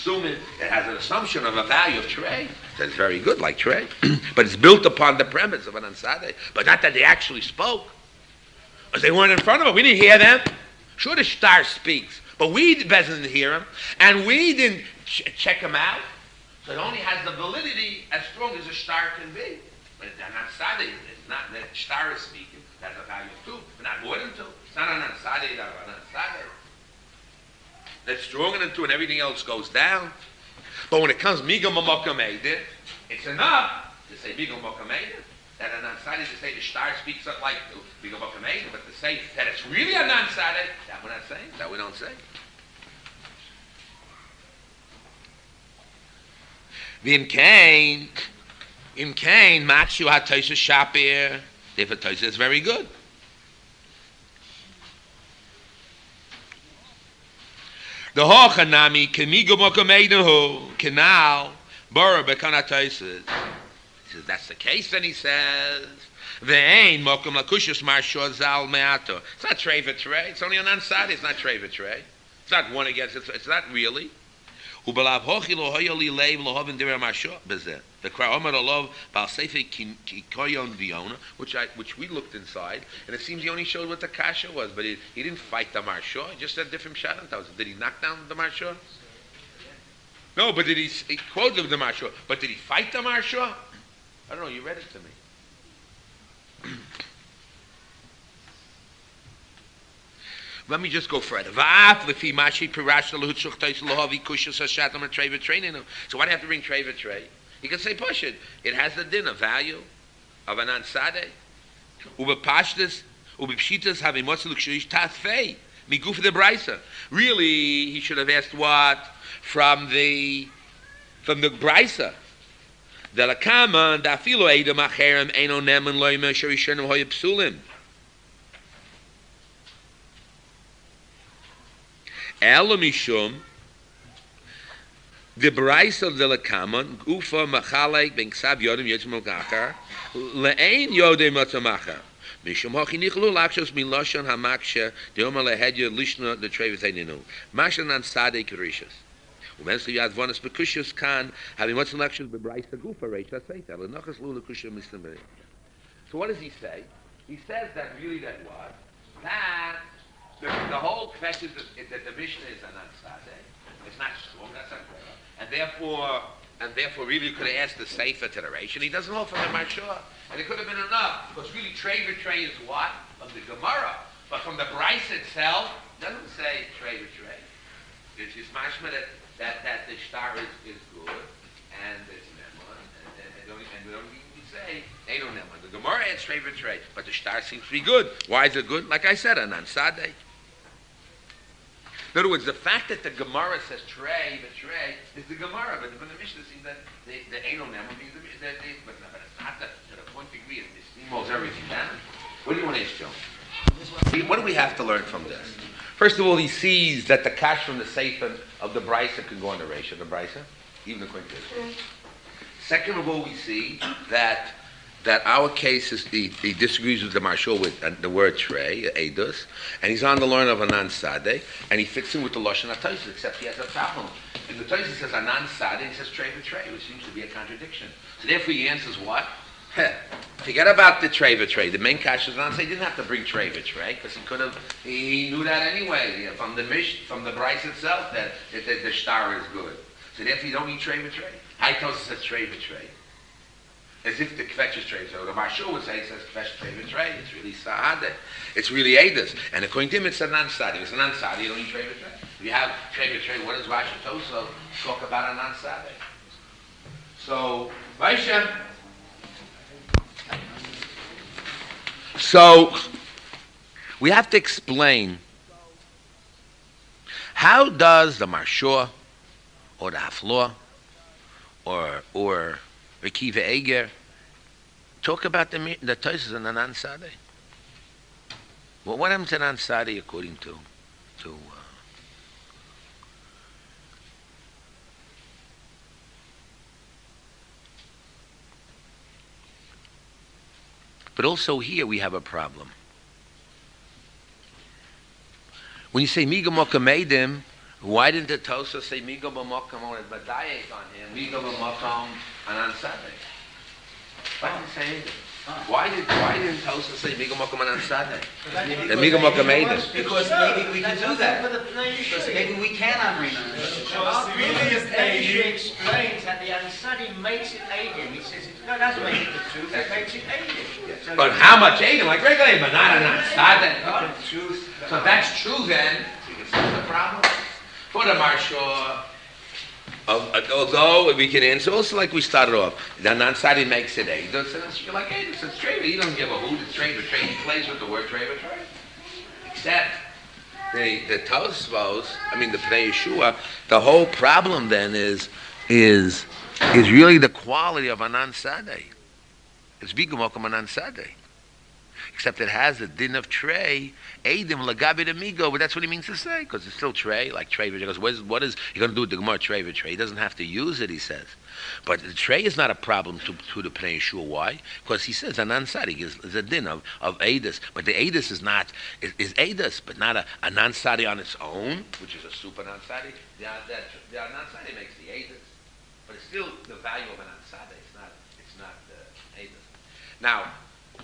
assuming it has an assumption of a value of trey. That's very good, like trey. But it's built upon the premise of an ansade. But not that they actually spoke. Because they weren't in front of us. We didn't hear them. Sure, the star speaks. But we didn't hear him. And we didn't check him out. So it only has the validity as strong as a star can be. But an ansade is not that star is speaking. That's a value of 2, but not more than 2. It's not an ansade, that's an ansade. That's stronger than 2 and everything else goes down. But when it comes Migam Mokamedir, it's enough to say Migam Mokamedir. That an ansade is to say the star speaks up like Migam Mokamedir, but to say that it's really an ansade, that we're not saying, that we don't say. V'im kain, Makshu HaToshah Shapir. Therefore, Toshah is very good. The Hochanami Kemigo Mokameidahu Canal Bora Bekana Toshah. He says that's the case, and he says the ain Mokum Lakushus Marshor Zal Meato. It's not trey for trey. It's only an ansade. It's not trey for trey. It's not one against. It's not really. The Kraomer Lov Balsefe Kikoyon Diona, which we looked inside, and it seems he only showed what the kasha was, but he didn't fight the Marsha. He just said different shadows. Did he knock down the Marsha? No, but he quoted the Marsha. But did he fight the Marsha? I don't know. You read it to me. Let me just go further. So why do you have to bring trey v'trey? You can say push it. It has the din, a value of an ansade. Really, he should have asked what? From the brisa. Elamishum, the brisa de la kaman, ufa machalek ben ksav yodim yetzim gachar, le'ein yodim matzamachar. Mishum hachi nichlu lakshos miloshan hamaksha, deoma lehedya lishna the treveteininu. Mashan an sadei kerishas. Umensu yad vonas bekushus kan, having much lakshos bebrisa gufa reish laseita, lenachas lu lekushus mistameri. So what does he say? He says that really that what? That the whole question is that the Mishnah is an ansade. It's not strong, that's not clear. And therefore really you could have asked the Sefer iteration. He doesn't hold from the Marsha. And it could have been enough. Because really trey v'trey is what? From the Gemara. But from the Bryce itself, it doesn't say trey v'trey. It's just mashma that the star is good and it's Nemon. And we don't even say they don't Nemon. The Gemara adds trey v'trey. But the star seems to be good. Why is it good? Like I said, an ansade. In other words, the fact that the Gemara says trey is the Gemara, but the Mishnah seems that the Einon Nemo means but it's not to the point degree it steamrolls everything down. What do you want to ask, Joe? What do we have to learn from this? First of all, he sees that the cash from the Sefer of the Brisa can go on the Reish of the Brisa, even according to this. Second of all, we see that our case is he disagrees with the Marshal with the word trey, edus, and he's on the learn of anan sadeh, and he fits in with the Lashon HaTosha, except he has a problem. And the Tosha says anan sadeh, and he says trey for trey, which seems to be a contradiction. So therefore he answers what? Forget about the trey for trey. The main kash is on, so he didn't have to bring trey for trey, because he knew that anyway, from the Bryce itself, that the star is good. So therefore you don't need trey for trey. High Tosha says trey for trey. As if the kvetch is trey. So the Marshal would say it says kvetch trey v'trey. It's really sahadeh. It's really edus. And according to him, it's a non-sadi. It's a non-sadi. You don't need trey v'trey. If you have trey v'trey, what does Rashi Tosa talk about a non-sadi? So, Vaishem. So, we have to explain how does the Marshal or the Haflor or Rekiva Eger talk about the Tosas and the non-Sadeh. Well, what happens to non-Sadeh according to but also here we have a problem. When you say Miga Mokameidim, Why didn't the Tosa say Migo B'Mokom on it, Badayek on him, Migo B'Mokom on Sunday? Why didn't he say anything? Why didn't Tosa say Migo B'Mokom on Sunday? The Migo B'Mokom made it. Because maybe we can do that. Because maybe we can on Rina. He explains that the Ansari makes it Adim. He says, no, it doesn't make it the truth, it makes it Adim. But how much Adim? Like regular, but not on Sunday. So if that's true then, you can solve the problem. For the Marshal, although we can answer, also like we started off, the non-sadi makes it A. You're like, hey, it's trade. He doesn't give a hoot, it's trade. He plays with the word trade. Except the Tosfos, the Pnei Yeshua, the whole problem then is really the quality of a non-sadi. It's Bigumokum a non-sadi. Except it has the din of tray, Eidim lagabi d'migo, but that's what he means to say, because it's still tray, like tray. He goes, what is he going to do with the Gemara tray? He doesn't have to use it, he says. But the tray is not a problem to the Pnei Yeshua. Why? Because he says an ansari is a din of Eidus, but the Eidus is Eidus, but not a non-sadi on its own, which is a super non-sadi. The non-sadi makes the Eidus, but it's still the value of an non-sadi. It's not the Eidus. Now,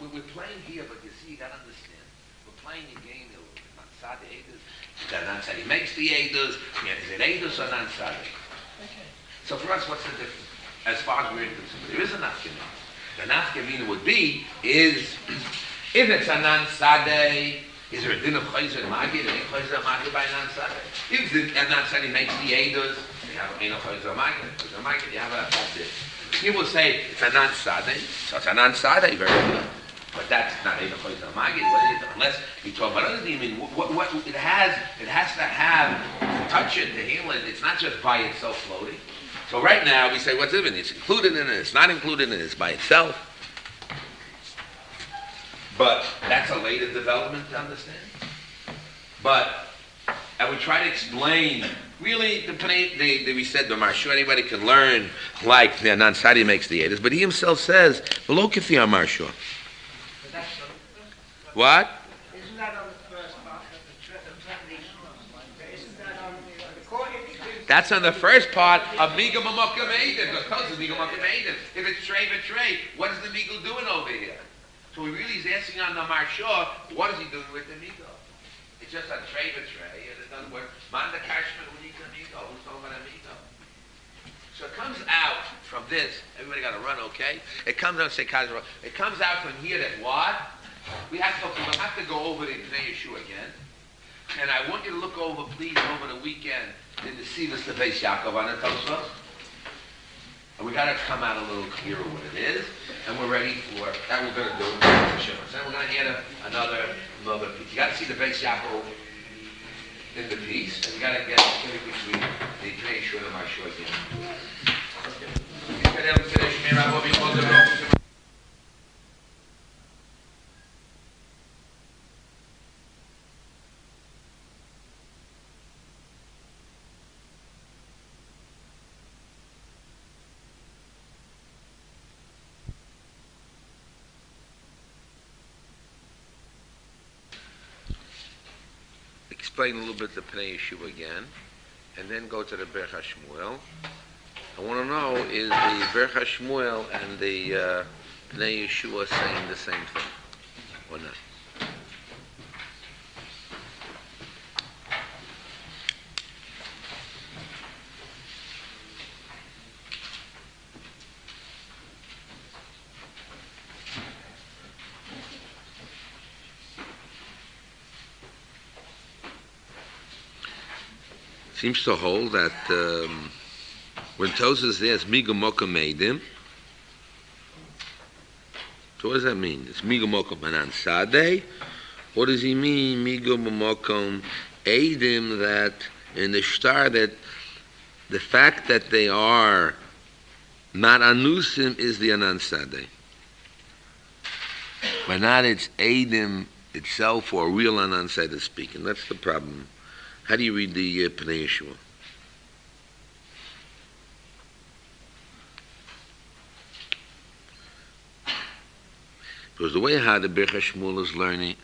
we're playing here, but you see, you got to understand. We're playing a game here with non-sadi Eidus. The non-sadi makes the Eidus. Is it Eidus or non-sadi? Okay. So for us, what's the difference? As far as we're concerned, there is a nafkamina. The nafkamina would be if it's a non-sadi, is there a din of chayzer and magid? Ain't chayzer and magid by non-sadi? If the non-sadi makes the Eidus, you have a chayzer and magid. Chayzer and magid, you have a din. People say it's a non-sadi, so it's a non-sadi, very good. But that's not even close to Magid. Unless you talk about other things. What it has to have to touch it, to handle it. It's not just by itself floating. So right now we say, what's even? It's included in it. It's not included in it. It's by itself. But that's a later development to understand. And we try to explain. Really, we said the Marshu, anybody can learn like the non-sadi makes the Edis, but he himself says, below Kifi Marshu. What? Isn't that on the first part of isn't that on the That's on the first part of Migo B'Mokom Eidim. Because it's Migo B'Mokom Eidim. If it's tray for tray, what is the Migo doing over here? So he really is asking on the Marshah, what is he doing with the Migo? It's just a tray for tray, and it doesn't work. Manda Kashman, who needs a Migo? Who's talking about a Migo? So it comes out from this, everybody got to run, okay? It comes out, say Kazra, it comes out from here that what? We'll have to go over the Pnei Yeshua again. And I want you to look over, please, over the weekend in the Sivas the Beis Yaakov on the Tosfos. And we got to come out a little clearer what it is. And we're ready for that. We're going to do it. Then we're going to add another piece. You got to see the Beis Yaakov in the piece. And you got to get in between the Pnei Yeshua and the Marshua again. Explain a little bit the Pnei Yeshua again, and then go to the Berch HaShmuel. I want to know, is the Berch HaShmuel and the Pnei Yeshua saying the same thing, or not? Seems to hold that when Tosas is there, it's Migo Mokom Eidim. So what does that mean? It's Migo Mokom Banan Sadeh? What does he mean, Migo Mokom Eidim, that in the star that the fact that they are not Anusim is the Anan Sadeh. But not it's Eidim itself or real Anan Sadeh speaking. That's the problem. How do you read the Pnei Yeshua? Because the way how the Berch HaShmuel is learning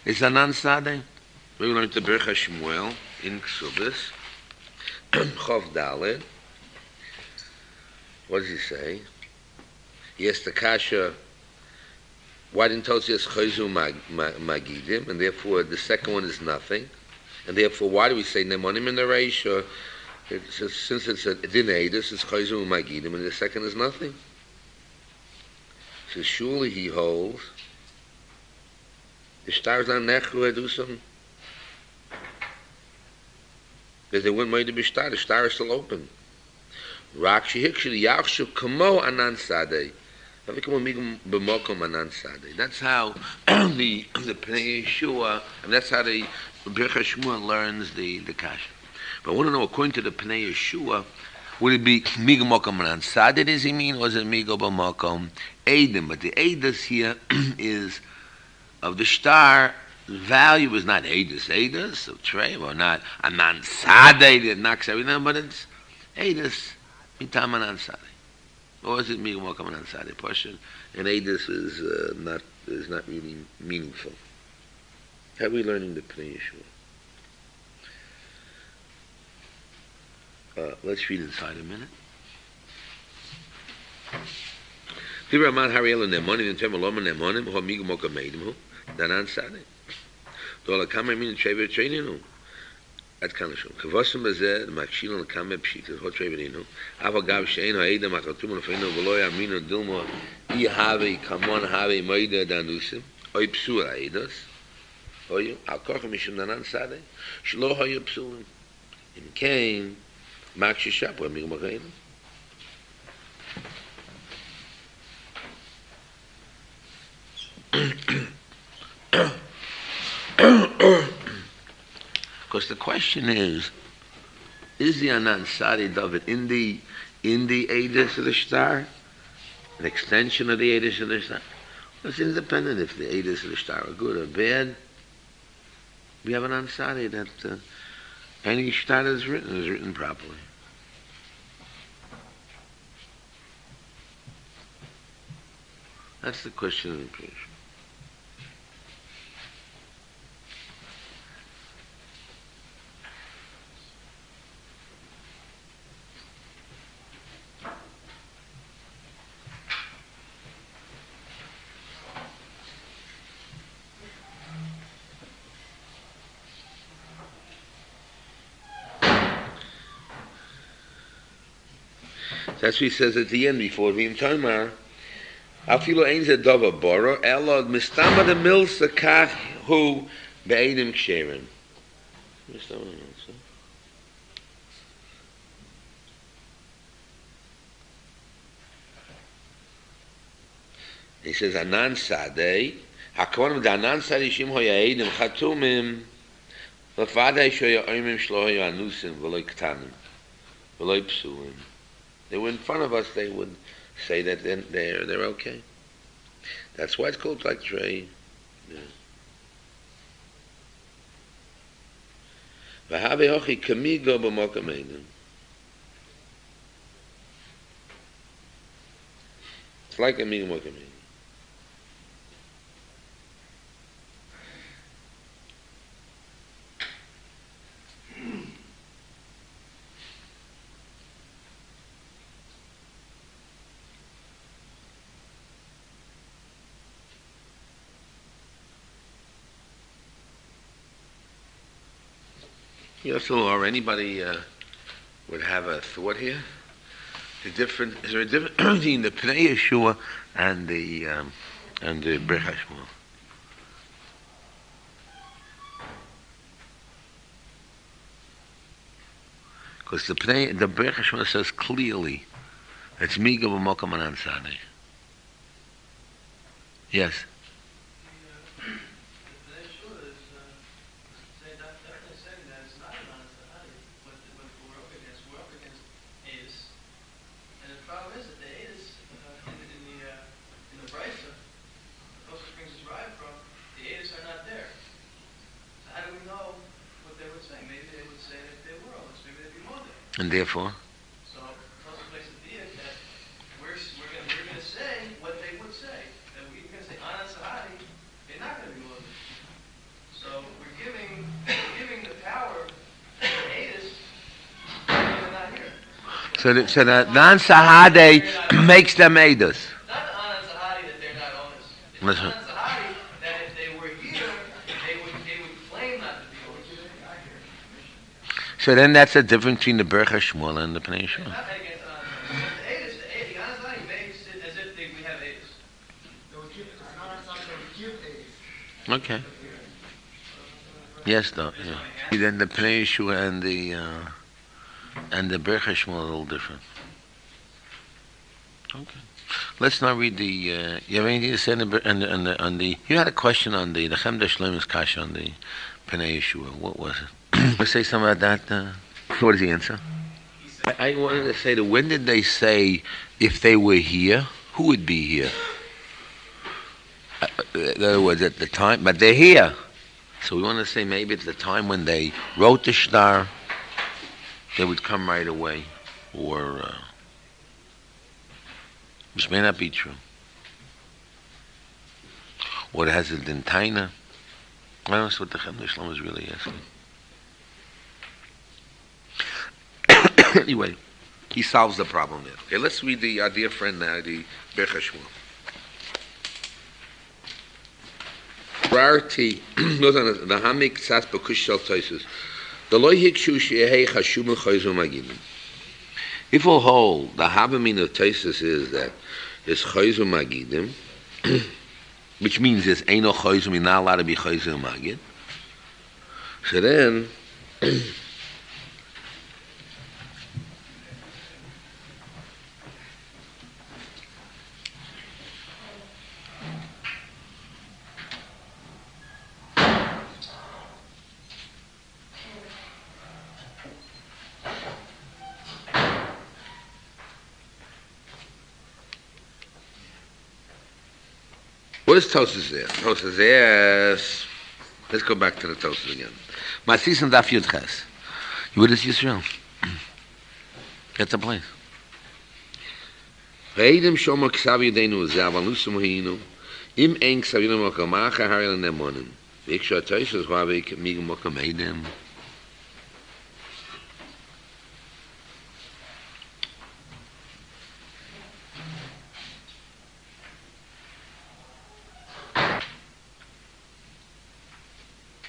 is Anan Sadeh. We learned the Berch HaShmuel. in Ksubis, Chov Dalet. What does he say? Yes, the Kasha. Why didn't Tosias Chayzu Magidim? And therefore the second one is nothing. And therefore, why do we say Nemonim in the Reisha? Since it's a Dinadis, it's Chayzu Magidim, and the second is nothing. So surely he holds the stars on Nechu Edusam. Because they wouldn't wait to be started. The star is still open. Rak Shehikshir Yachshu Kamo Anan Sadeh. That's how the Pnei Yeshua, and that's how the Bircha Shmuel learns the Kasha. But I want to know, according to the Pnei Yeshua, would it be Miga Mokom Anan Sadeh, does he mean, or is it Miga B'Mokom Eidim? But the Eidos here is of the star. The value is not Eidos of Trey, or not Anan Sadeh that knocks everything, but it's Eidos Mitam Anan Sadeh. Or is it Miga Mokom Anan Sadeh portion? And Eidos is not really meaningful. How are we learning the Pnei Yeshua? Let's read inside a minute. Raman Hariel and Nemonim and Temalom and Nemonim, who Miga Mokom Eidim, Danan Sadeh. Dola Kamei Min Trever Treininu. At Kanashon. Kavosem Bazeh, the Makshilon Kamei Pshita, Hot Treverinu. Ava Gav Shein Haida Makatum and Feino Veloy Amino Dilmo. I have Kamon have Moida Danusim. Oy Psura Eidos. Oy Al Kochim Mishum Danan Sadeh. Shlo Hoy Psurim. In Cain, Makshi Shapo Miga Mokom Because the question is the Anan Sadeh David in the Eidos of the star, an extension of the Eidos of the star? Well, it's independent if the Eidos of the star are good or bad. We have an Anan Sadeh that any star that is written properly. That's the question of the creation. That's what he says at the end before Vim Tamar. Afilo ein ze dava bora, elo mistama de milsa kach hu be'edim ksherim. Mistama de milsa. He says, Anan Sadeh, hakvanim da Anan Sadeh shim hoya edim chatumim, lefadei shoya oimim shlo hoya anusim, v'loi ktanim, v'loi psulim. They were in front of us, they would say that they're okay. That's why it's called like Trey. V'havei hochi kamigo b'mokom eidim. It's like a migo b'mokom eidim. Yes, or anybody would have a thought here? Is there a difference between the Pnei Yeshua and the Bircha Shmuel? Because the Bircha Shmuel says clearly, it's Miga b'Mokom Anan Sadeh. Yes. And therefore? So, Tosfos makes it be that we're going to say what they would say. That we're going to say, Anan Sahadi, they're not going to be Muslim. So, we're giving the power So the non-Sahade makes them Eidos. Not the Anan Sahadi that they're not honest. It's Listen. Anan Sahadi that if they were here, they would claim not to be honest. So then that's the difference between the Berch HaShmuel and the Pnei Yeshua. Not against Anan Sahadi. The Anan Sahadi makes it as if we have Eidos. Okay. Yes, though. Yeah. Then the Pnei Yeshua and the Berch HaShmuel are a little different. Okay. Let's now read the. You have anything to say on the? You had a question on the Chemda Shloim's Kasha on the Pnei Yeshua. What was it? Let's say something about that. What is the answer? I wanted to say that when did they say if they were here, who would be here? In other words, at the time, but they're here. So we want to say maybe it's the time when they wrote the shtar, they would come right away, or which may not be true. Or it has a dentaina. I don't know what the Chemda Shlom is really asking. Anyway, he solves the problem there. Okay, let's read the our dear friend now, the Berch HaShmuel. Priority, the Hamik Tzas Bekush Shel Toisus. The Lo Hikshu Shehei Chashum Chayzu Magidim. If we'll hold, the Habamin of Toisus is that it's Chayzu Magidim, which means it's Eino Chayzu, you're not allowed to be Chayzu Magid. So then, what is Tosus there? Tosus yes. Let's go back to the Tosus again. Masis and Daf Yud Ches. You would Yisrael. That's the place. Reidim Shomer Ksav Yedenu Zav Alusum Hinu. Im Eng Ksav Yedenu Makamacha Harel Nemonim. Ik Shua Tosus Wavik Migum Makam Eidim.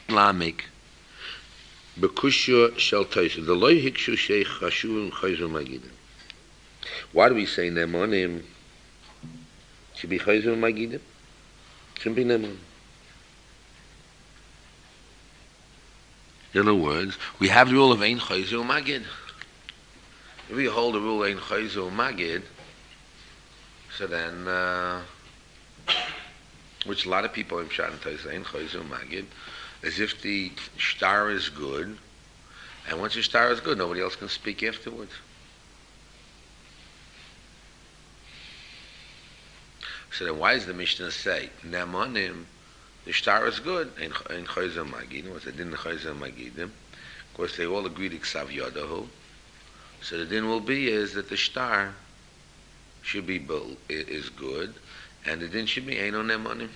Lamek Bekushya Shel Toisus. The Lo Hikshu Sheikh Chashuvim Chayzu Magidim. Why do we say Nemonim? Should be Chayzu Magidim? Shouldn't be Nemonim. In other words, we have the rule of Ein Chayzu Magid. If we hold the rule of Ein Chayzu Magid, so then, which a lot of people have shot in Toisus Ein Chayzu Magid, as if the shtar is good, and once the shtar is good, nobody else can speak afterwards. So then why does the Mishnah say, Nemonim, the shtar is good, and Chayzer Magidim, what's the din Chayzer Magidim? Of course, they all agreed Ksav Yodahu. So the din will be is that the shtar should be is good, and the din should be Eino Nemonim.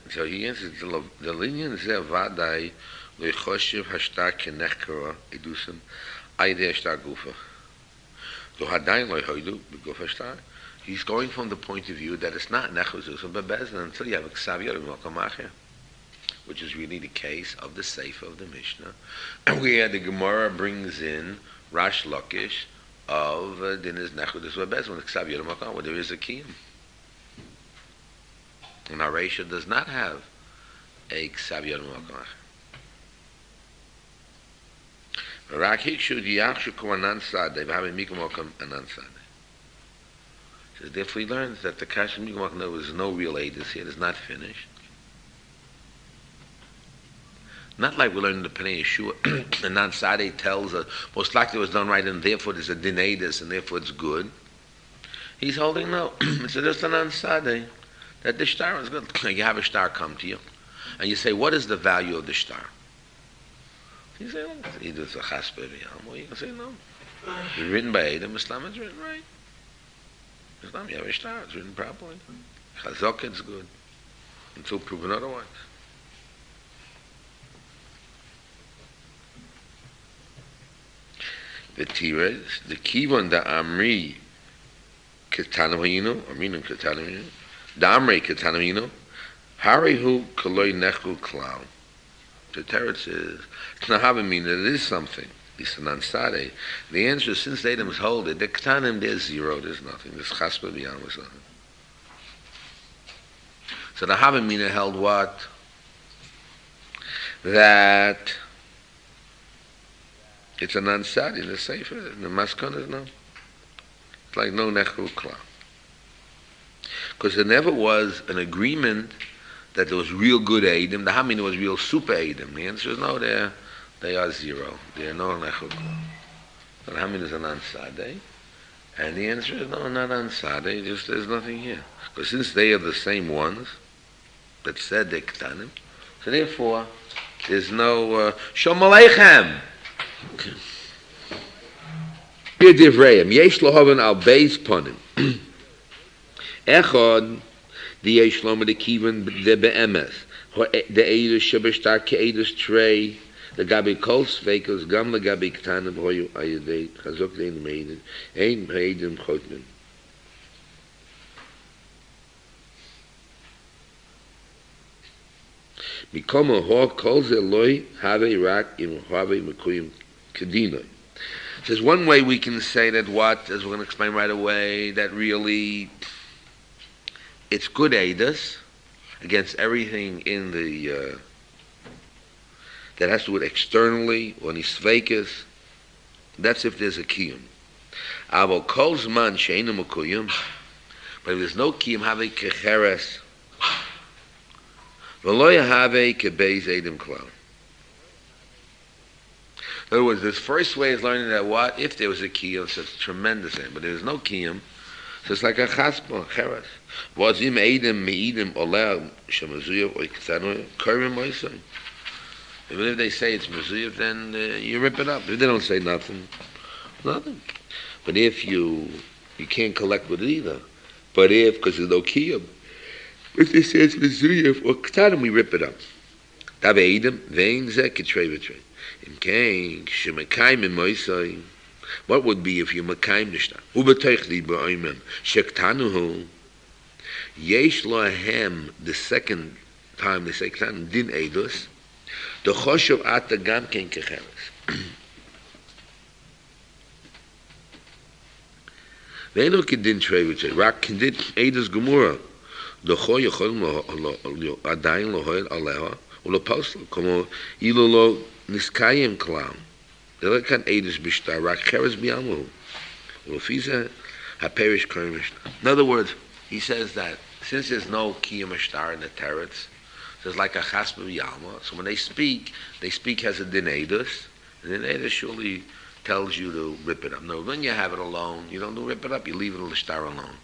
So he answers the linyan zeh vadai lechoshev hashtar kenechkara edusam aidei hashtar gufa. So hadayin lehoidu beguf hashtar. He's going from the point of view that it's not nechuzusam bebezin until you have a ksav yorim makamachia, which is really the case of the Sefer of the Mishnah, where the Gemara brings in Rash Lakish of dinis nechuzus bebezin with ksav yorim makam, where there is a kiyum. And our Reisha does not have a Ksav Yod Makach. Rak Hikshu Diakshu Kuanan Sadeh V'Havim Mikum Makam Anan Sadeh. So therefore he learns that the Kash Mikum Makam there was no real Eidos here. It is not finished. Not like we learned in the Pnei Yeshua. Anan Sadeh tells us most likely it was done right, and therefore there's a din Eidos, and therefore it's good. He's holding no. It's just Anan Sadeh. That the shtar is good. You have a shtar come to you, and you say, what is the value of the shtar? You say, well, either it's a chaspa v'yam, or you can say no. It's written by Adam, Islam is written right. Islam, you have a star, it's written properly. Chazak, it's good. Until proven otherwise. The Tires, the Kivon, the Amri, Ketanim Hayinu, Aminim Ketanim Hayinu, the Amri Ketanim Hayinu, Harihu Kaloi Nechu Klau. The Teretz is, it's not having mean that it is something. It's an ansade. The answer is, since the Adams hold it, the Ketanim, there's zero, there's nothing. There's Chaspa beyond was nothing. So the Havamina held what? That it's an ansad in the Sefer, in the Maskon is no. It's like no Nechu Klau. Because there never was an agreement that there was real good Eidim. The Hamina was real super Eidim. The answer is no, they are zero. They are no Nechu Klau. The Hamina is an ansade. And the answer is no, not ansade, just there's nothing here. Because since they are the same ones that said they're Ketanim, so therefore there's no Shalom Aleichem. B'divrayim yesh lohaven al beis ponim. Echad the yesh lomer the kiven the beemes the eidus shebeshtar keidus trei the gabi kol sveikos gam the gabi ketanim hoyu ayedei chazok dein meiden ein meiden chotmen. Mikomo ho kol ze loy have rak im have mekuyim kedina. There's one way we can say that what, as we're going to explain right away, that really it's good Eidos against everything in the that has to do with externally or nisvekas. That's if there's a kiyum. Avo kol zman sheinu mekuyim, but if there's no kiyum, have a kecheres v'lo have kebeis edim klal. In other words, this first way is learning that what? If there was a kiyum, so it's tremendous thing. But there's no kiyum, so it's like a chaspa, cheres. V'azim eidim me'idim oleh shemazuyev or ktanu karim moisay. Even if they say it's mezuyev, then you rip it up. If they don't say nothing, nothing. But if you can't collect with it either. But if, because there's no kiyum, if they say it's mezuyev or ktanu, we rip it up. Tav eidim vein zeh kitrei v'trei. In king shemekayim in moisay, what would be if you mekayim nishta? Ubetoich li ba'oimem shektanuhu yesh lohem. The second time they say ktanu din eidus the choshev ata gam ken kecheres. They no kedin trei v'trei rak kedin eidus gemura the choy yachol adayin lohoel aleha ulo posel como ilo lo niskayim klam. They can't eidus b'shtar rak cheres biyamu ulofiza haperish koimish. In other words, he says that since there's no kiyum ashtar in the teretz, so it's like a chaspa b'yalma. So when they speak as a din eidus, and then eidus surely tells you to rip it up. No, when you have it alone, you don't do rip it up. You leave it l'shtar alone.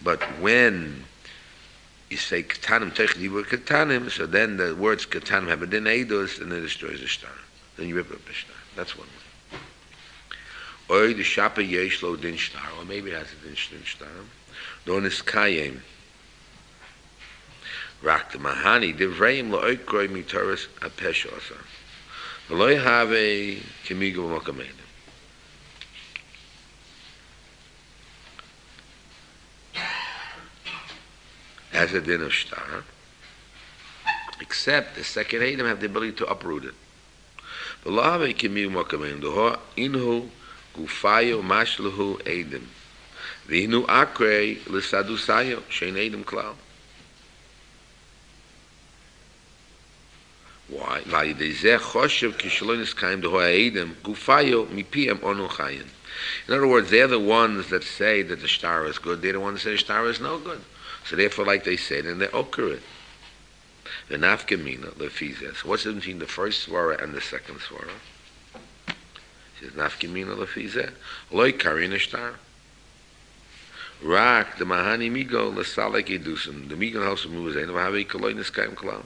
But when you say ketanim technique ketanim, so then the words ketanim have a din eidus, and then it destroys the shtar. Then you rip up the shtar. That's one way. Or the shapa yesh lo din shtar, or maybe it has a din shtar. Don is kayim. Rak the mahani divrayim lo oikroi mitaris apesh osa. V'lo have a kemigu v'mokamedim. As a din of shtar, except the second Eidim have the ability to uproot it. V'lo have a kemigu v'mokamedim. Doho inhu gufayo mashluhu Eidim. V'inu akrei l'sadusayo shein Eidim klal. Why? In other words, they're the ones that say that the shtar is good. They're the ones that say the shtar is no good. So therefore, like they said, and they okra it. The nafkamina lefizes. What's the difference between the first svara and the second svara? It says nafkamina lefizes. Loi karin shtar. Rak the mahani migo lesalek edusim. The migo house of muzayin. Vahavi koloi niskayim kolam.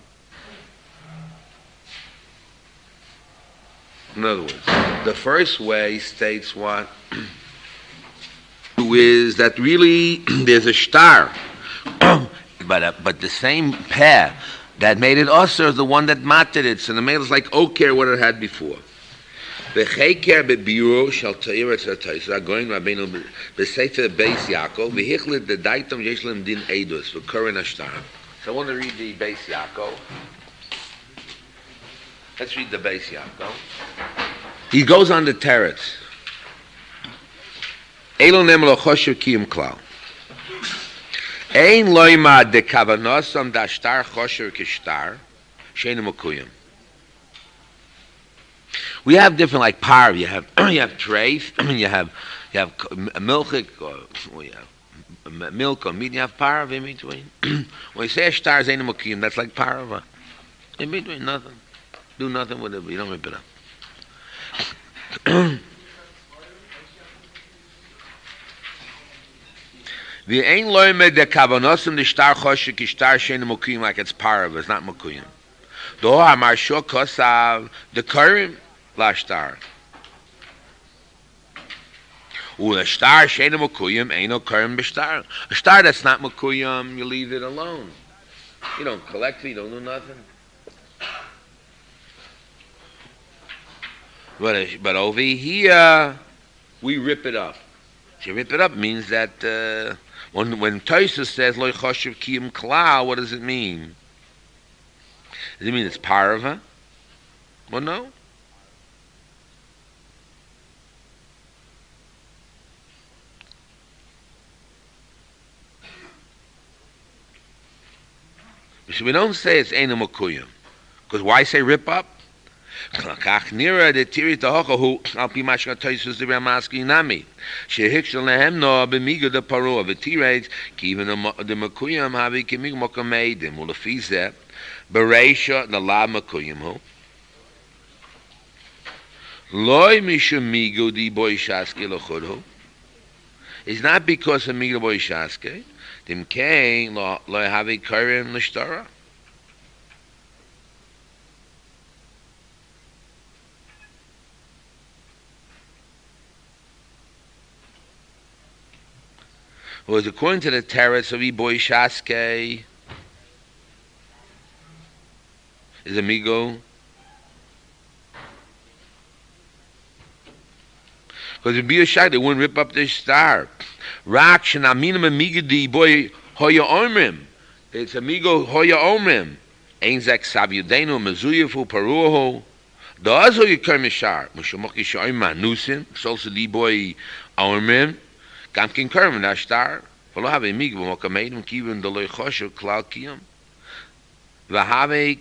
In other words, the first way states what? Is that really there's a star, but the same pair that made it usher is the one that matted it, so the male is like okay what it had before. The Cheker bebiru shall ta'ir etzatayis. Going Rabbeinu b'sefer Beis Yaakov v'hichlit the daitam yeshlem din edus v'korin ashtar. So I want to read the Beis Yaakov. Let's read the Beis Yaakov. He goes on the teretz. Elo nem lo choshev kiyum klal. Ein loima de kavanosam da shtar choshev kishtar sheinu mekuyim. We have different like par. You have treif. You have milchik or you have milk or meat. You have par in between. When you say a star zeinu mekuyim, that's like parava. In between, nothing. Do nothing with it. You don't rip it up. The ein loime de kavanosim the star choshik is star sheinu mekuyim like it's parava. It's not mekuyim. Do amar shok kosav the karim. Lashtar. A star sheinu mekuyim eino karim b'shtar. A star that's not mekuyim, you leave it alone. You don't collect it, you don't do nothing. But over here, we rip it up. So rip it up means that when Tosfos says lo choshev kiyum klal, what does it mean? Does it mean it's parava? Well, no. So we don't say it's eino mekuyim, because why say rip up? Kach nira de tiri tahochahu al pi mashka Tosfos the Ramaski nami shehikshel lehem no b'miga de parua v'tireid ki even the mekuyim havi kimig mokameidim ulefizeh bereisha the la mekuyim hu loy mishum migu di boy shaske lechudhu. It's not because of migu boy shaske. Dim kein lo havi karim l'shtara. Well, according to the teretz of Iboy Shaske, is amigo. Because it'd be a shot, they wouldn't rip up their star. Rak shenaminim amigo di boy hoya omrim. It's amigo hoya omrim. Ein zek savyudenu mezuyefu paruho. Da'azo yikar mishar. Mushamoki shoyim manusim. Solsa di boy omrim. Gam kin kermen ashtar. V'lo have amigo mokameidim kivin d'loy choshev klal kiyam. V'have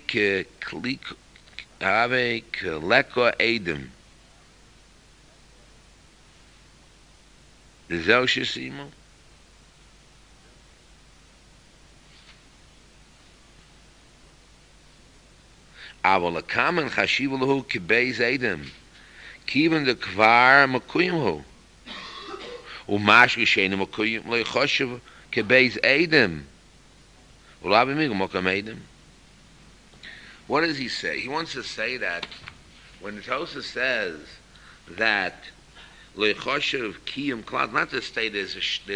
keleko edim. Zeu shesimo. Avol a kamen chashiv lahu kibeis edim. Kivin de kvar mekuyim hu. Umash gesheinu mekuyim lo choshev kibeis edim. V'lo have amigo mokameidim. What does he say? He wants to say that when the Tosfos says that Leichoshev kiyum klal, not to say there's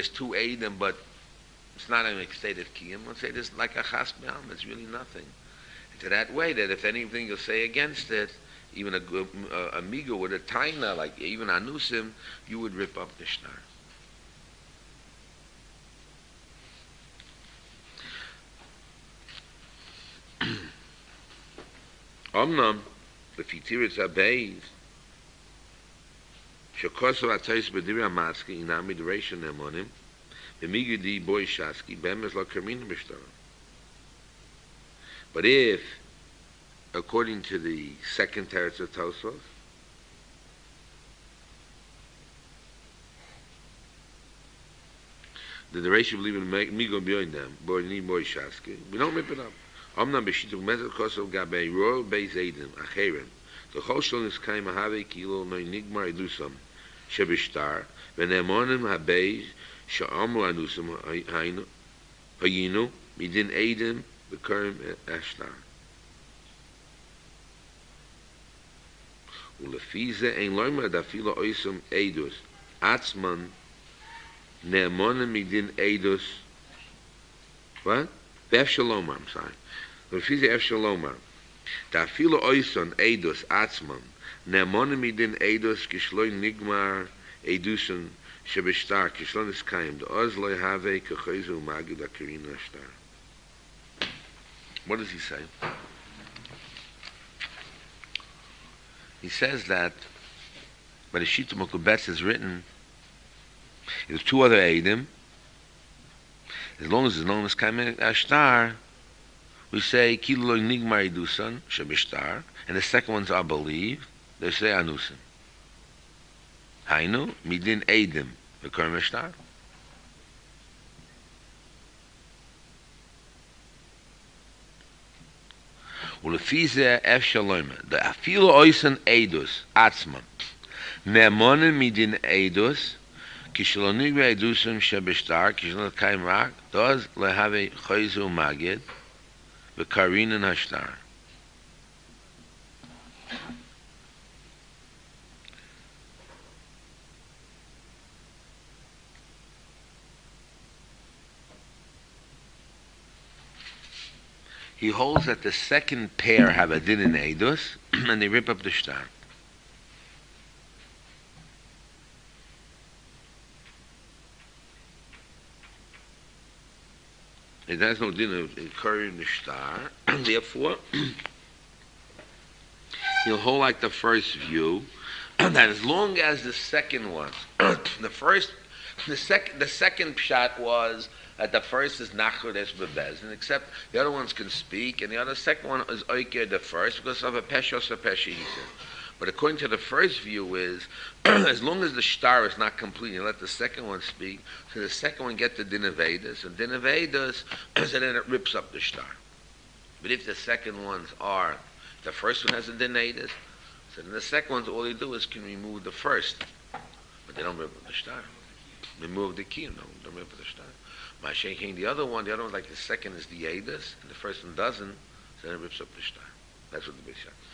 two eidim, but it's not even stated kiyum. Let's say there's like a chas b'am. It's really nothing. And to that way, that if anything you'll say against it, even a migo with a taina, like even anusim, you would rip up the shtar. Omnam, the fitiris abeis, shekosov atayis b'dira maski inami d'reisha nemonim, b'migudi boy shaski b'emes lo kermin b'shtar. But if, according to the second teretz of Tosfos, the reisha believe in migo b'yoin them, boy ni boy shaski, we don't rip it up. Omnam b'shituk mezel kosov gabei royal beis edim acheren. The choshon is kaim ahave kilo no nigmar edusam shebishtar v'nemonim habeis she'amru anusam hayinu midin edim b'karim ashtar. Ulefize ein loimer da filo oisum eidus. Atzman ne'emonim midin eidus. What? Ef shalomar, I'm sorry. Ulefize ef shalomar. Da filo oisum eidus atzman ne'emonim midin eidus kishloi nigmar eidusun shebeshtar kishloi niskayim. Da oz loy have kechoizu magid akirina ashtar. What does he say? He says that by the Shita Mokubetz is written, there's two other Eidim. As long as it's known as Kaim Ashtar, we say Kiloi Nigmar Idusan, Shebishtar, and the second ones are believed, they say Anusim. Hainu, Midin Eidim, the Kaim Ashtar. Ulefize ef shaloyme. The afilo oisen eidus atzman. Ne'emonim midin eidus kishlonig ve'eidusum shebeshtar kishlon kaim rak does lehave choizu magid v'karinin hashtar. He holds that the second pair have a din in Eidus, and they rip up the shtar. It has no din of incurring the shtar, therefore, he'll hold like the first view, that as long as the second one, the second shot was that the first is Nachodesh Bebezin, except the other ones can speak, and the other second one is Oiker the first, because of a Peshos or Pesha. But according to the first view is, as long as the shtar is not complete, you let the second one speak, so the second one get the Din of Eidos, and Din of Eidos, so then it rips up the shtar. But if the second ones are, the first one has a Din Eidos, so then the second ones, all they do is can remove the first, but they don't rip up the shtar. Remove the key, no, don't rip up the shtar. By shaking the other one, like the second is the Eidos, and the first one doesn't, so then it rips up the shtar. That's what the big shot is.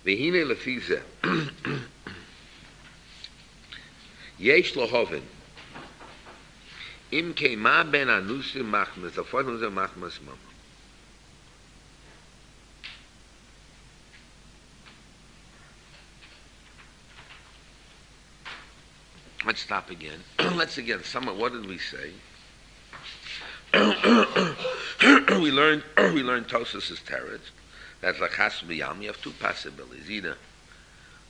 V'hine lefize, yesh lohovin, im keima ben anusim machmas, the fourth one's a machmas mama. Let's stop again. Let's again sum up. What did we say? we learned Tosas' teretz. That's like has to be yam. You have two possibilities. Either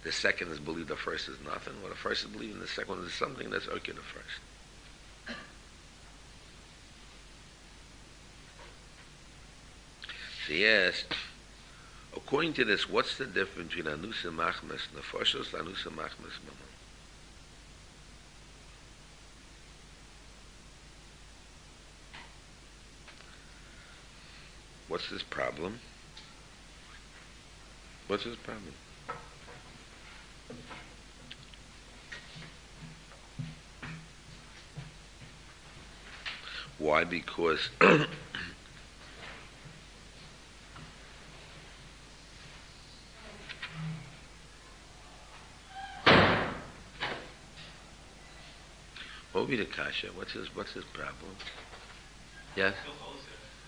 the second is believed, the first is nothing, or the first is believed, and the second one is something that's okay the first. So yes, according to this, what's the difference between anusim machmas nefoshos and anusim machmas mamon? What's his problem? What's his problem? Why? Because what would be the kasha? What's his problem? Yes?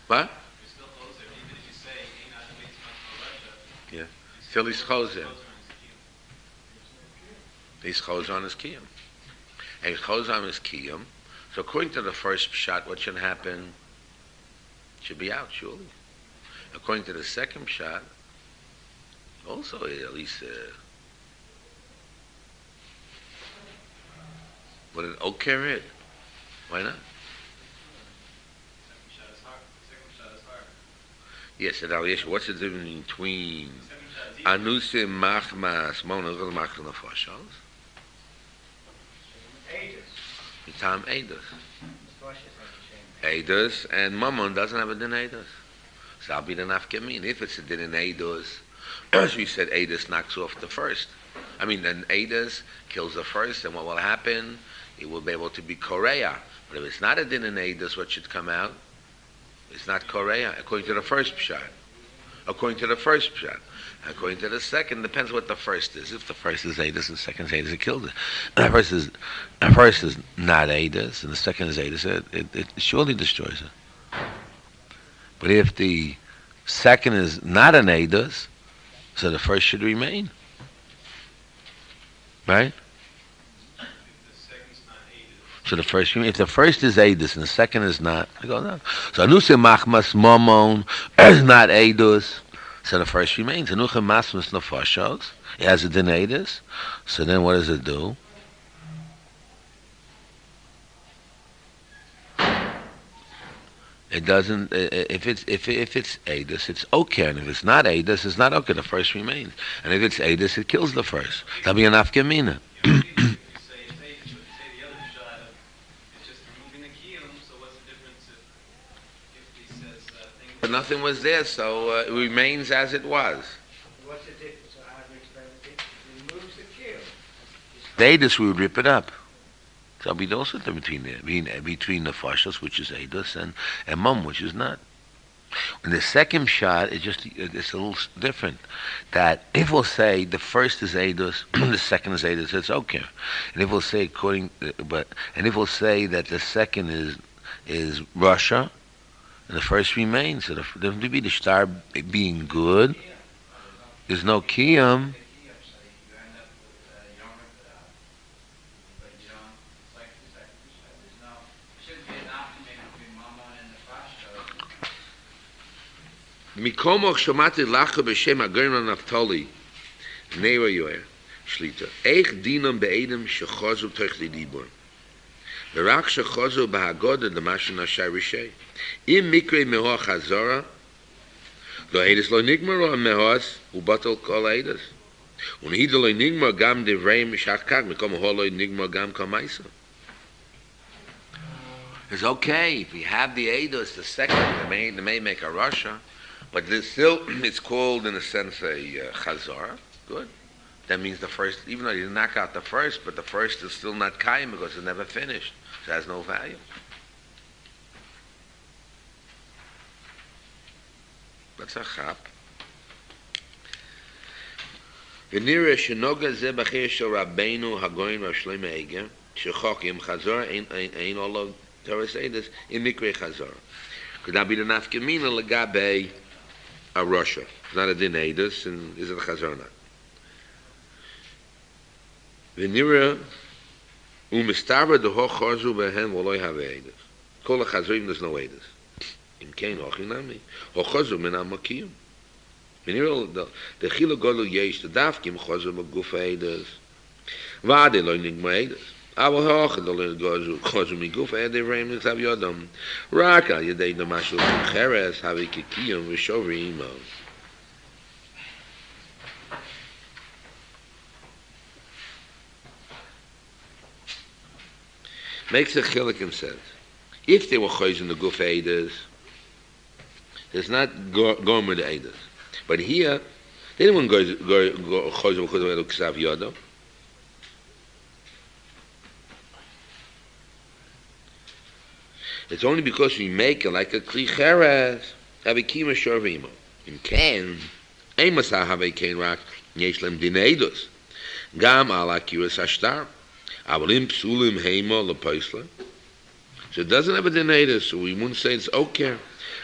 What? Yeah. Still he's chozer. He's chozer on his kiyum. And he's chozer on his kiyum. So according to the first shot, what should happen? Should be out, surely. According to the second shot, also at least would it oker it? Why not? Yes, and Aliyesh, what's the difference between anusim machmas monogol machmas nefoshos? Tam Eidos. Eidos and Mammon doesn't have a din Eidos. So I'll be the nafkemin. If it's a din in Eidos, So he said Adis knocks off the first. I mean, then Adis kills the first, and what will happen? It will be able to be Korea. But if it's not a din in Adis, what should come out? It's not Korea, according to the first pshat. According to the first pshat. According to the second, depends what the first is. If the first is Adis and the second is Adis, it kills it. And the first is not Adis, and the second is Adis, it surely destroys it. But if the second is not an Adis, so the first should remain. Right? So the first, if the first is Adis and the second is not, I go no. So Anusim Machmas Momon is not Adis, so the first remains. Anusim Masmas Nefashos, it has a din Adis, so then what does it do? It doesn't. If it's Adis, it's okay, and if it's not Adis, it's not okay. The first remains, and if it's Adis, it kills the first. That'll be an afkamina. But nothing was there, so it remains as it was. What's the difference? So how do you explain the difference? It removes the kill. The Adis, we would rip it up. So there'll be also between the fashos, which is Adis, and mum, which is not. In the second shot, it's a little different. That if we'll say the first is Adis, the second is Adis, it's okay. And if we'll say if we'll say that the second is Russia, and the first remains, so there will be the star being good. There's no kiyam. Mikomoch shomati lacha b'shem agorim naftali neira yoer shlita eich dinam be'edem shechozu toch lidibur v'rak shechozu b'hagoda d'mashin ashar rishei im mikre meho chazara lo edus lo nigmar lo mehos ubatal kol edus unhida lo nigmar gam divrei mishach kach mikomoch lo nigmar gam kamaisa. It's okay if we have the edus, the second, they may make a Russia. But it's called, in a sense, a chazara. Good. That means the first, even though you knock out the first, but the first is still not kaim because it's never finished. So it has no value. That's a chap. V'nira shenoga ze b'chir shel Rabbeinu Hagoyin Rav Shlomo Eiger shechokim chazara ein olav Torah Seides in mikre chazara. Could that be the nafkamina legabe a Russia? It's not a din Adis, and is it a chazara? V'nira u'mistava deho chazu behen v'loi have Adis. Kol ha-chazarim there's no Adis. Im kein hochinami. Ho chazu min ha-makiyum. V'nira the chila golu yesh the dafkim chazu b'guf Adis. V'ade lo nigma Adis. Aber hoch the chazu miguf Adis reim nitzav yodam. Raka yedei damashul cheres havi kikiyum v'shovri imo. Makes a chilik and says, if they were chayz in the guf Adis, there's not gomer the Adis. But here, they didn't want to go chayz v'chayz v'ksav yodam. It's only because we make it like a kli cheres, have a kima sharvimo. In ken, ein masah have a ken rak, yesh lem din Adis. Gam ala kiras hashtar. Avalim psulim heima lepaisla. So it doesn't have a din Adis, so we wouldn't say it's okay.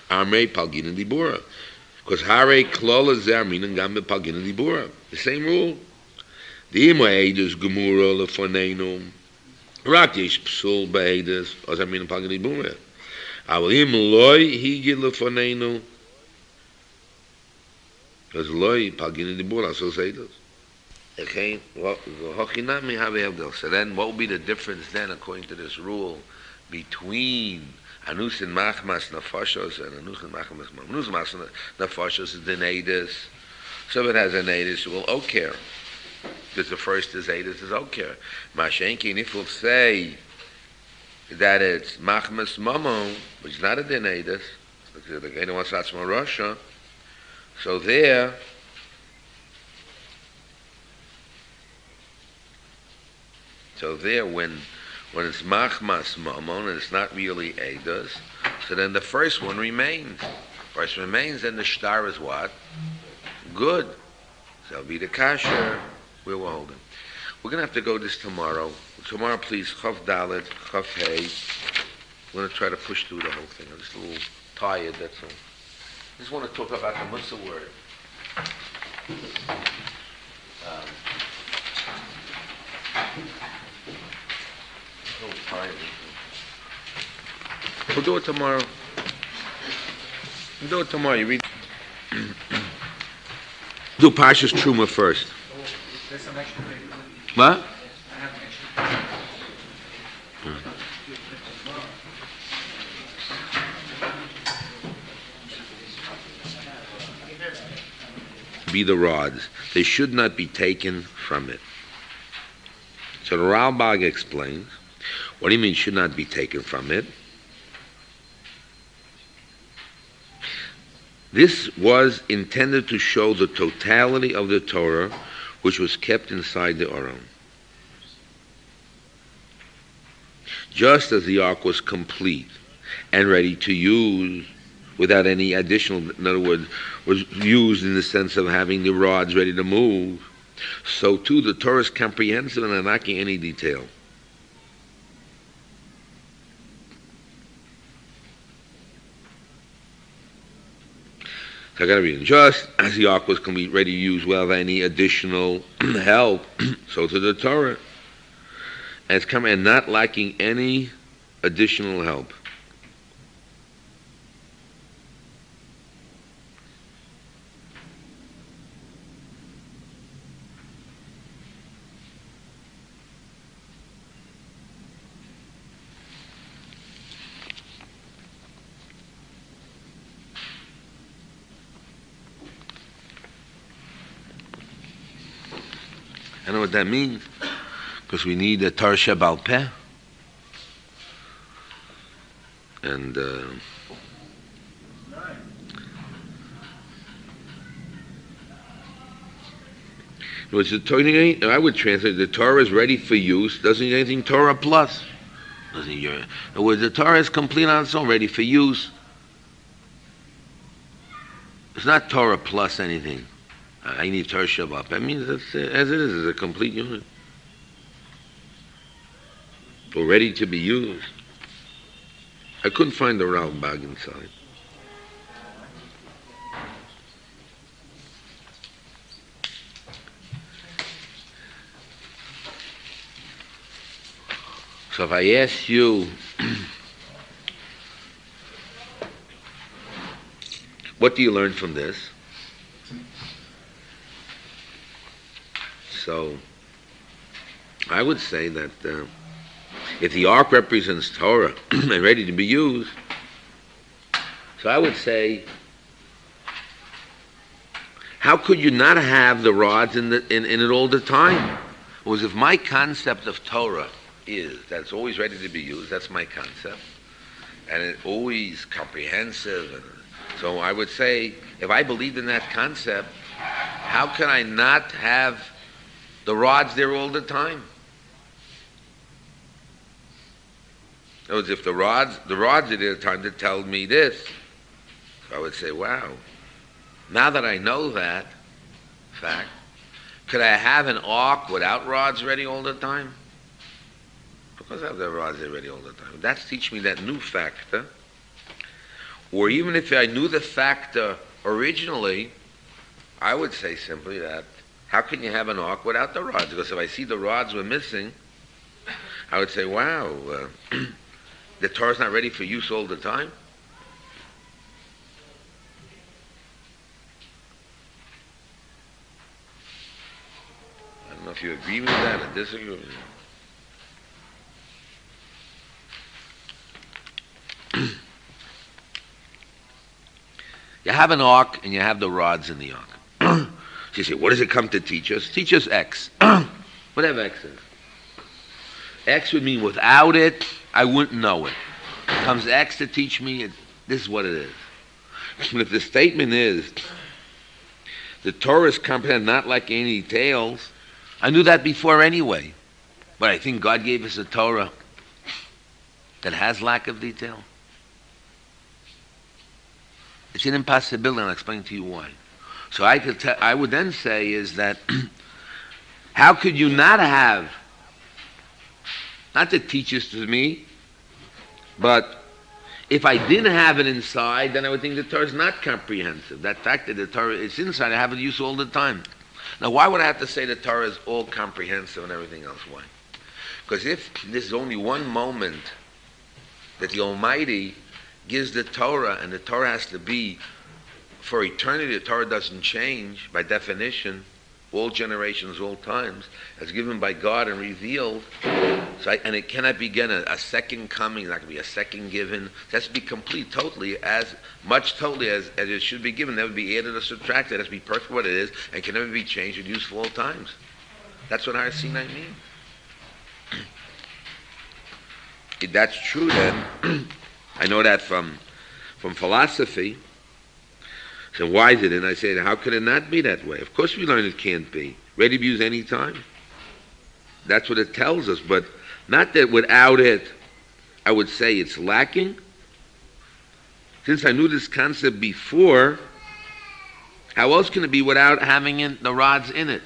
Armei palgin dibura. Because hare klola zer minan gam be palgin dibura. The same rule. The ima Adis gemura lefonenu. Rak yesh psul be'edis, as I mean palgin dibura. Avalim loy higi lefonenu. Because loy palgin dibura, so say this. So then what will be the difference then according to this rule between Anus and Machmas Nefashos and Anus and Machmas Anus Machmas Nefashos is the Adis. So if it has an Adis, it will okay. Because the first is Adis, is okay. Mashenkin, if we'll say that it's Machmas Mamo, which is not a din Adis, because the Gena wants Atzma Russia, so there So there, when it's machmas mamon and it's not really eidos, so then the first one remains. First remains, then the shtar is what? Good. So it'll be the kasher. We will hold it. We're going to have to go this tomorrow. Tomorrow, please, Chav Dalet, Chav Hey. We're going to try to push through the whole thing. I'm just a little tired, that's all. I just want to talk about the musar word. A little tired. We'll do it tomorrow. We'll do it tomorrow. You read. Do Parshas Truma first. There's some extra paper. What? I have extra Be the rods. They should not be taken from it. So the Ralbag explains, what do you mean should not be taken from it? This was intended to show the totality of the Torah which was kept inside the Aron. Just as the ark was complete and ready to use without any additional, in other words, was used in the sense of having the rods ready to move, so too the Torah is comprehensive and not lacking any detail. I got to read it. Just as the ark was complete, ready to use without any additional help, so to the Torah, and it's coming and not lacking any additional help. I know what that means, because we need a Torah Shebal Peh. And which the Torah, I would translate, the Torah is ready for use, doesn't need anything Torah plus. Doesn't need, in other words, the Torah is complete on its own, ready for use. It's not Torah plus anything. I need Torah Shabbat. That means that's as it is, it's a complete unit. Or ready to be used. I couldn't find the Ralbag inside. So if I ask you, what do you learn from this? So, I would say that if the ark represents Torah and ready to be used, so I would say, how could you not have the rods in it all the time? Was if my concept of Torah is that it's always ready to be used, that's my concept, and it's always comprehensive. And so I would say, if I believed in that concept, how can I not have the rod's there all the time? In other words, if the rods are there all the time to tell me this, so I would say, wow, now that I know that fact, could I have an ark without rods ready all the time? Of course I have the rods there ready all the time. That's teaching me that new factor. Or even if I knew the factor originally, I would say simply that, how can you have an ark without the rods? Because if I see the rods were missing, I would say, wow, the Torah's not ready for use all the time. I don't know if you agree with that or disagree with it. You have an ark and you have the rods in the ark. So you say, what does it come to teach us? Teach us X. Whatever X is. X would mean without it, I wouldn't know it. Comes X to teach me, this is what it is. But if the statement is, the Torah is comprehended not like any details, I knew that before anyway. But I think God gave us a Torah that has lack of detail. It's an impossibility, and I'll explain to you why. So I would then say is that how could you not have, not to teach this to me, but if I didn't have it inside, then I would think the Torah is not comprehensive. That fact that the Torah is inside, I have it used all the time. Now, why would I have to say the Torah is all comprehensive and everything else? Why? Because if this is only one moment that the Almighty gives the Torah, and the Torah has to be for eternity, the Torah doesn't change by definition, all generations, all times, as given by God and revealed. So and it cannot be again a second coming, not going to be a second given. It has to be complete, totally, as it should be given. Never be added or subtracted. It has to be perfect what it is, and can never be changed or used for all times. That's what Har Sinai means. If that's true, then I know that from philosophy. So why is it? And I say, how could it not be that way? Of course we learn it can't be. Ready to be used any time. That's what it tells us. But not that without it, I would say it's lacking. Since I knew this concept before, how else can it be without having the rods in it?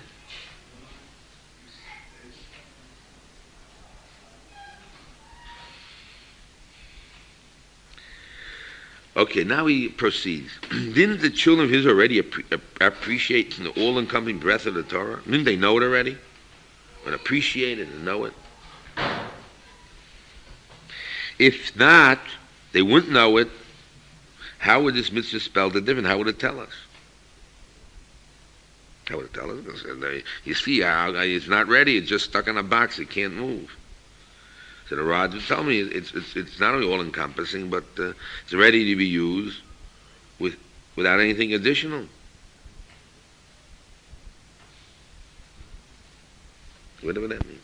Okay, now he proceeds. Didn't the children of Israel already appreciate the all-encompassing breadth of the Torah? Didn't they know it already? And appreciate it and know it? If not, they wouldn't know it. How would this mitzvah spell the difference? How would it tell us? How would it tell us? You see, it's not ready. It's just stuck in a box. It can't move. So the rods would tell me it's not only all-encompassing, but it's ready to be used without anything additional. Whatever that means.